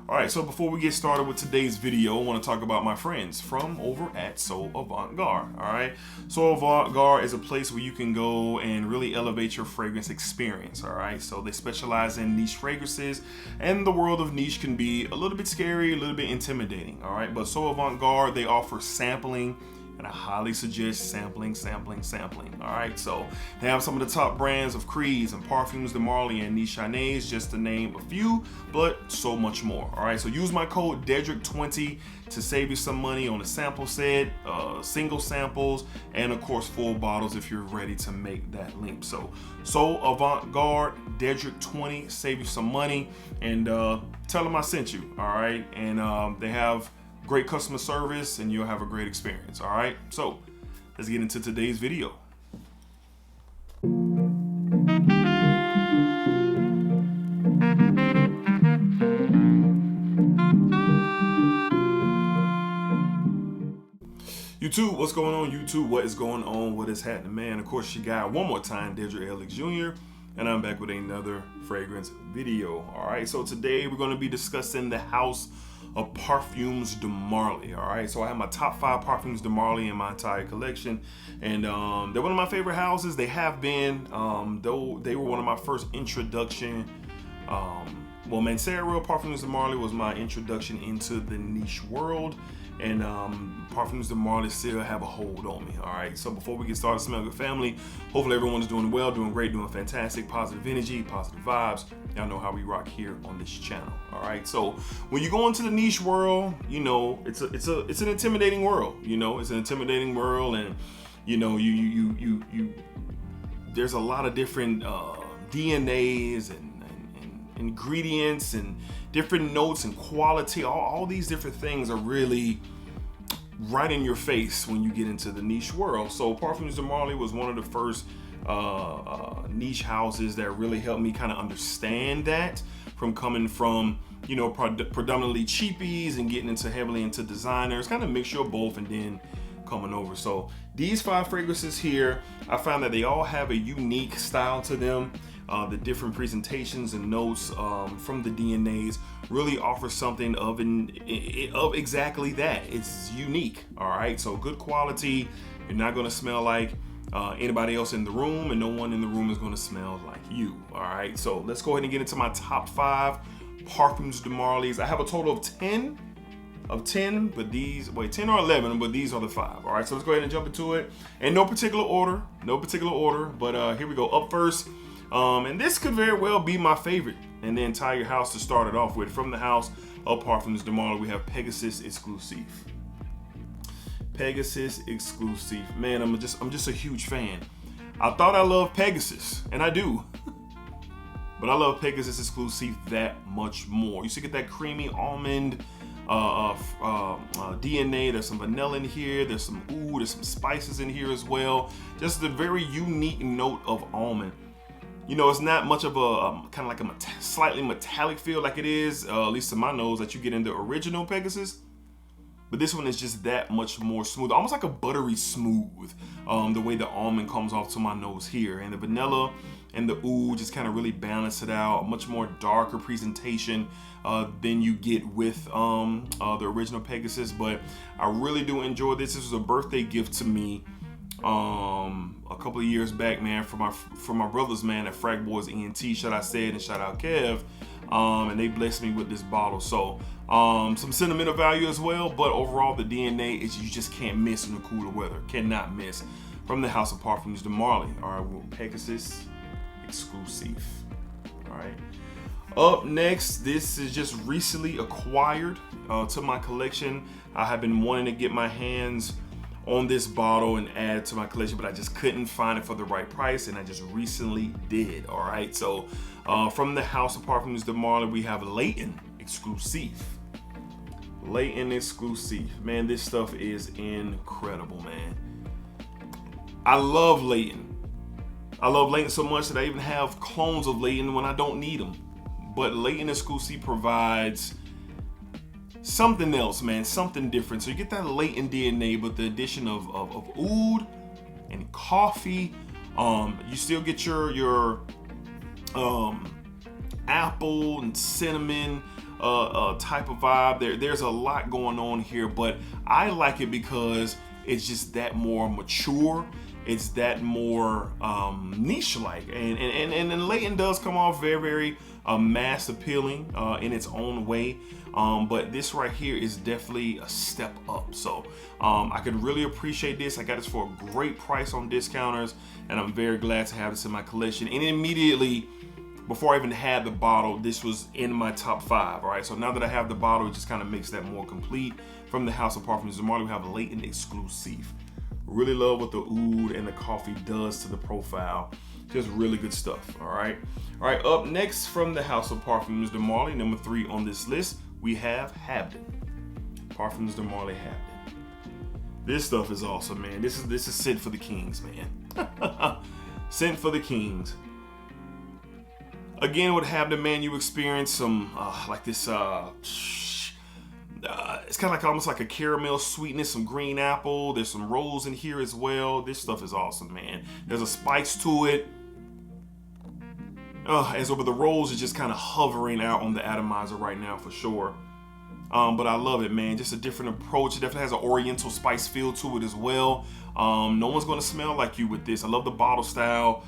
All right, so before we get started with today's video, I want to talk about my friends from over at So Avant-Garde. All right, So Avant-Garde is a place where you can go and really elevate your fragrance experience. All right, so they specialize in niche fragrances, and the world of niche can be a little bit scary, a little bit intimidating. All right, but So Avant-Garde, they offer sampling, and I highly suggest sampling. All right, so they have some of the top brands of Creeds and Parfums de Marly and Nichonnaise, just to name a few, but so much more. All right, so use my code DEDRICK20 to save you some money on a sample set, single samples, and of course full bottles if you're ready to make that leap. So Avant-Garde, DEDRICK20, save you some money, and tell them I sent you. All right, and they have great customer service, and you'll have a great experience. All right, so let's get into today's video. YouTube, what's going on? YouTube, what is going on? What is happening, man? Of course, you got one more time, DEDRICK Jr., and I'm back with another fragrance video. All right, so today we're going to be discussing the house of Parfums de Marly. All right, so I have my top 5 Parfums de Marly in my entire collection, and they're one of my favorite houses. They have been, though they were one of my first introduction. Well, Mancera Parfums de Marly was my introduction into the niche world, and Parfums de Marly still have a hold on me. All right, so before we get started, Smell Good family, hopefully everyone is doing well, doing great, doing fantastic, positive energy, positive vibes. Y'all know how we rock here on this channel. All right, so when you go into the niche world, you know it's an intimidating world. You know, it's an intimidating world, and you know you there's a lot of different DNAs and ingredients and different notes and quality. All these different things are really right in your face when you get into the niche world. So Parfums de Marly was one of the first niche houses that really helped me kind of understand that, from coming from, you know, predominantly cheapies and getting into heavily into designers, kind of mixture of both, and then coming over. So these 5 fragrances here, I found that they all have a unique style to them. The different presentations and notes from the DNAs really offer something of exactly that. It's unique. All right, so good quality. You're not going to smell like anybody else in the room, and no one in the room is going to smell like you. All right, so let's go ahead and get into my top 5 Parfums de Marlys. I have a total of 10, but these, 10 or 11, but these are the 5. All right, so let's go ahead and jump into it. In no particular order, but here we go. Up first, and this could very well be my favorite in the entire house to start it off with. From the house of Parfums de Marly, we have Pegasus Exclusif. Pegasus Exclusif, man, I'm just a huge fan. I thought I loved Pegasus, and I do, but I love Pegasus Exclusif that much more. You still get that creamy almond DNA. There's some vanilla in here. There's some there's some spices in here as well. Just a very unique note of almond. You know, it's not much of a kind of like a slightly metallic feel like it is, at least to my nose, that you get in the original Pegasus. But this one is just that much more smooth, almost like a buttery smooth, the way the almond comes off to my nose here. And the vanilla and the oud just kind of really balance it out. A much more darker presentation than you get with the original Pegasus. But I really do enjoy this. This was a birthday gift to me a couple of years back, man, from my brothers, man, at Frag Boys ENT. Shout out Sid and shout out Kev, and they blessed me with this bottle. So some sentimental value as well, but overall the DNA is, you just can't miss in the cooler weather. Cannot miss. From the house of Parfums de Marly. All right, well, Pegasus Exclusif. All right, up next, this is just recently acquired to my collection. I have been wanting to get my hands on this bottle and add to my collection, but I just couldn't find it for the right price, and I just recently did. All right, so from the house of Parfums de Marly, we have Layton Exclusif. Layton Exclusif, man, this stuff is incredible, man. I love Layton. I love Layton so much that I even have clones of Layton when I don't need them. But Layton Exclusif provides something else, man, something different. So you get that Layton DNA, but the addition of oud and coffee. You still get your apple and cinnamon, type of vibe. There's a lot going on here, but I like it because it's just that more mature. It's that more niche-like, and Layton does come off very, very mass appealing in its own way. But this right here is definitely a step up. So I can really appreciate this. I got this for a great price on discounters, and I'm very glad to have this in my collection. And immediately, before I even had the bottle, this was in my top 5. All right, so now that I have the bottle, it just kind of makes that more complete. From the House of Parfums de Marly, we have Layton Exclusif. Really love what the oud and the coffee does to the profile. Just really good stuff. All right, up next from the House of Parfums de Marly, number 3 on this list, we have Habdan. Parfums de Marly Habdan. This stuff is awesome, man. This is sent for the kings, man. Sent for the kings. Again, with Habdan, man, you experience some like this. It's kind of like almost like a caramel sweetness, some green apple. There's some rose in here as well. This stuff is awesome, man. There's a spice to it. As over the rose is just kind of hovering out on the atomizer right now for sure. But I love it, man. Just a different approach. It definitely has an oriental spice feel to it as well. No one's going to smell like you with this. I love the bottle style.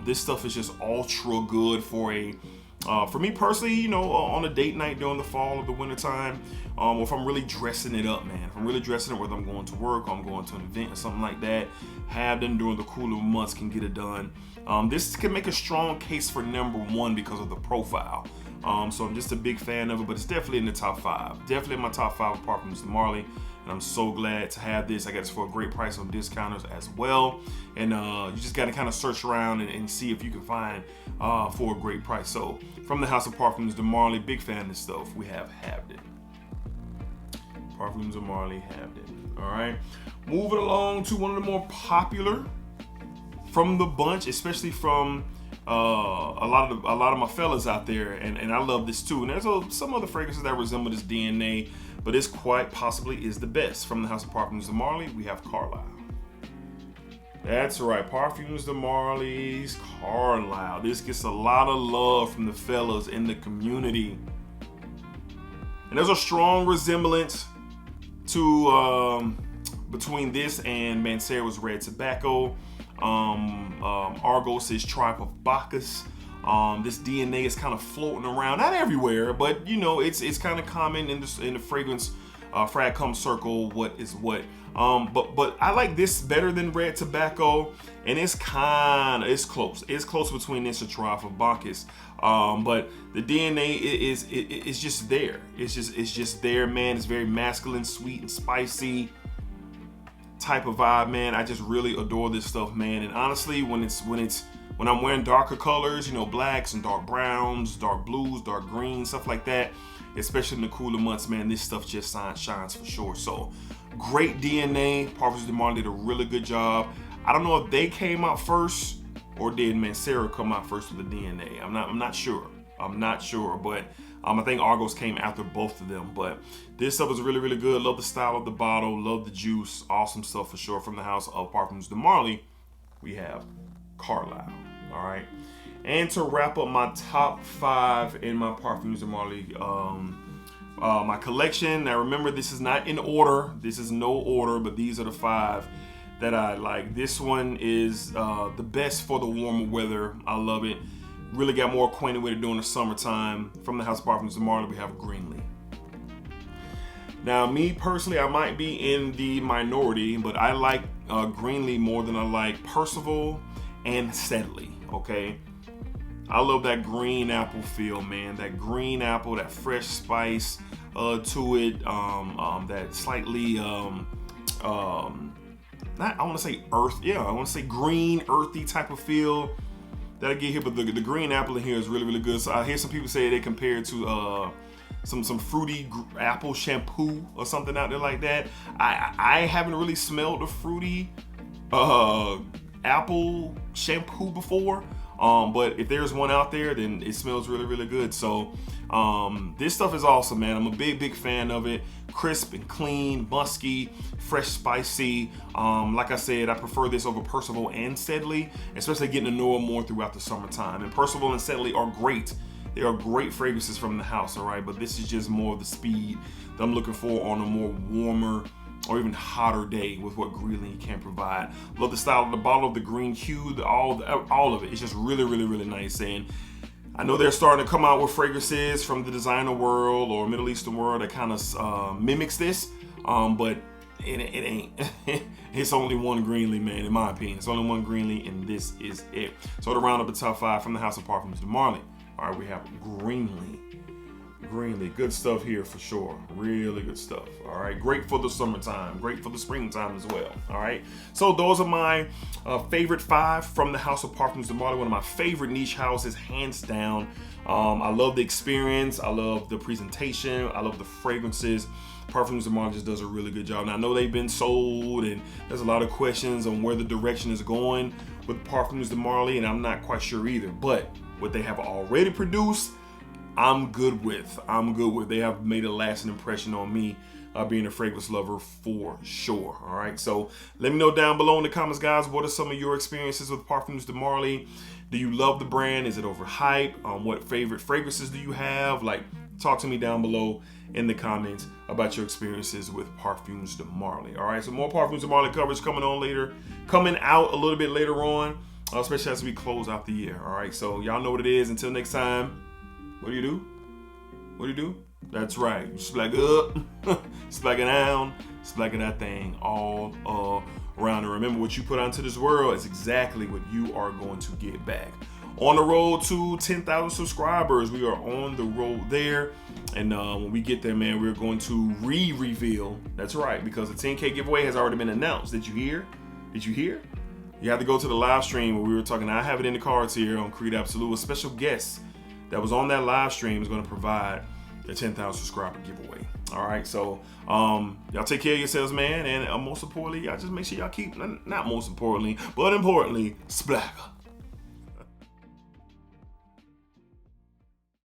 This stuff is just ultra good for me personally, you know, on a date night during the fall or the winter time, or if I'm really dressing it up, man. If I'm really dressing it, whether I'm going to work or I'm going to an event or something like that, Habdan during the cooler months can get it done. This can make a strong case for number 1 because of the profile. So I'm just a big fan of it, but it's definitely in the top 5. Definitely in my top 5 of Parfums de Marly. And I'm so glad to have this. I got this for a great price on discounters as well. And you just got to kind of search around and see if you can find for a great price. So from the House of Parfums de Marly, big fan of this stuff, we have Habdan. Parfums de Marly, Habdan. All right. Moving along to one of the more popular from the bunch, especially from a lot of my fellas out there, and I love this too. And there's some other fragrances that resemble this DNA, but this quite possibly is the best. From the House of Parfums de Marly, we have Carlisle. That's right, Parfums de Marly's Carlisle. This gets a lot of love from the fellas in the community, and there's a strong resemblance to between this and Mancera's Red Tobacco. Argos is Tribe of Bacchus. This DNA is kind of floating around, not everywhere, but you know, it's kind of common in the fragrance frag cum circle. What is what? But I like this better than Red Tobacco, and it's close. It's close between this and Tribe of Bacchus. But the DNA is just there. It's just there, man. It's very masculine, sweet, and spicy type of vibe, man. I just really adore this stuff, man. And honestly, when I'm wearing darker colors, you know, blacks and dark browns, dark blues, dark greens, stuff like that, especially in the cooler months, man, this stuff just shines for sure. So great DNA. Parfums de Marly did a really good job. I don't know if they came out first or did Mancera come out first with the DNA. I'm not sure, but I think Argos came after both of them. But this stuff is really, really good. Love the style of the bottle, love the juice. Awesome stuff for sure. From the House of Parfums de Marly, we have Carlisle. All right. And to wrap up my top 5 in my Parfums de Marly, my collection. Now remember, this is not in order. This is no order, but these are the 5 that I like. This one is the best for the warmer weather. I love it. Really got more acquainted with it during the summertime. From the House of Parfums de Marly, we have Greenley. Now, me personally, I might be in the minority, but I like Greenley more than I like Percival and Steadily, okay? I love that green apple feel, man. That green apple, that fresh spice to it, that slightly, I want to say earth, yeah, I want to say green, earthy type of feel that I get here, but the green apple in here is really, really good. So I hear some people say they compare it to some fruity apple shampoo or something out there like that. I haven't really smelled a fruity apple shampoo before, but if there's one out there, then it smells really, really good. So this stuff is awesome, man. I'm a big fan of it. Crisp and clean, musky, fresh, spicy. Like I said, I prefer this over Percival and Steadily, especially getting to know them more throughout the summertime. And Percival and Steadily are great They are great fragrances from the house, all right? But this is just more of the speed that I'm looking for on a more warmer or even hotter day with what Greenley can provide. Love the style of the bottle, the green hue, all of it. It's just really, really, really nice. And I know they're starting to come out with fragrances from the designer world or Middle Eastern world that kind of mimics this, but it ain't. It's only one Greenley, man, in my opinion. It's only one Greenley, and this is it. So to round up the top 5 from the House of Parfums de Marly, all right, we have Greenley. Greenley, good stuff here for sure. Really good stuff. All right, great for the summertime, great for the springtime as well. All right, so those are my favorite 5 from the House of Parfums de Marly. One of my favorite niche houses, hands down. I love the experience. I love the presentation. I love the fragrances. Parfums de Marly just does a really good job. And I know they've been sold, and there's a lot of questions on where the direction is going with Parfums de Marly, and I'm not quite sure either. But what they have already produced, I'm good with. They have made a lasting impression on me, being a fragrance lover for sure. All right, so let me know down below in the comments, guys, what are some of your experiences with Parfums de Marly? Do you love the brand? Is it overhyped? What favorite fragrances do you have? Like, talk to me down below in the comments about your experiences with Parfums de Marly. All right, so more Parfums de Marly coverage coming out a little bit later on, especially as we close out the year. All right, so y'all know what it is. Until next time. What do you do? What do you do? That's right. You splack up, splack it down, splack that thing all around. And remember, what you put out into this world is exactly what you are going to get back. On the road to 10,000 subscribers. We are on the road there. And when we get there, man, we're going to reveal. That's right, because the 10K giveaway has already been announced. Did you hear? Did you hear? You have to go to the live stream where we were talking. I have it in the cards here on Creed Absolute. A special guest that was on that live stream is going to provide the 10,000 subscriber giveaway. All right, so y'all take care of yourselves, man, and most importantly, y'all just make sure y'all keep, not most importantly, but importantly, splacker.